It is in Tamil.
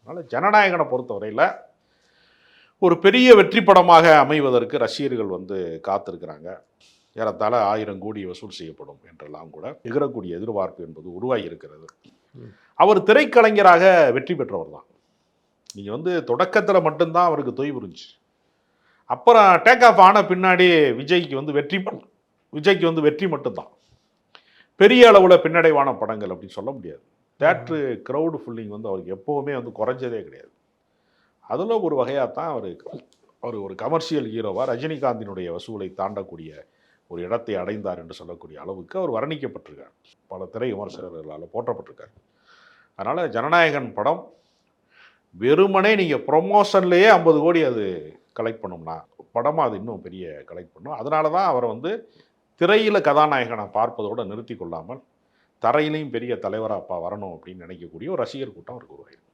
அதனால் ஜனநாயகனை பொறுத்தவரையில் ஒரு பெரிய வெற்றி படமாக அமைவதற்கு ரசிகர்கள் வந்து காத்திருக்கிறாங்க. ஏறத்தாழ 1000 கோடி வசூல் செய்யப்படும் என்றெல்லாம் கூட எதிரக்கூடிய எதிர்பார்ப்பு என்பது உருவாகி இருக்கிறது. அவர் திரைக்கலைஞராக வெற்றி பெற்றவர் தான். நீங்கள் வந்து தொடக்கத்தில் மட்டும்தான் அவருக்கு தொய்வு இருந்துச்சு. அப்புறம் டேக் ஆஃப் ஆன பின்னாடி விஜய்க்கு வந்து வெற்றி மட்டும்தான். பெரிய அளவில் பின்னடைவான படங்கள் அப்படின்னு சொல்ல முடியாது. தேட்ரு க்ரௌடு ஃபுல்லிங் வந்து அவருக்கு எப்போவுமே வந்து குறைஞ்சதே கிடையாது. அதில் ஒரு வகையாக தான் அவர் ஒரு கமர்ஷியல் ஹீரோவாக ரஜினிகாந்தினுடைய வசூலை தாண்டக்கூடிய ஒரு இடத்தை அடைந்தார் என்று சொல்லக்கூடிய அளவுக்கு அவர் வர்ணிக்கப்பட்டிருக்கார். பல திரை விமர்சகர்களால் போற்றப்பட்டிருக்கார். அதனால் ஜனநாயகன் படம் வெறுமனே நீங்கள் ப்ரொமோஷன்லேயே 50 கோடி அது கலெக்ட் பண்ணோம்னா படமாக அது இன்னும் பெரிய கலெக்ட் பண்ணும். அதனால தான் அவரை வந்து திரையில் கதாநாயகனை பார்ப்பதோடு நிறுத்தி கொள்ளாமல் தரையிலையும் பெரிய தலைவராக வரணும் அப்படின்னு நினைக்கக்கூடிய ஒரு ரசிகர் கூட்டம் அவருக்கு உருவாயிருக்கு.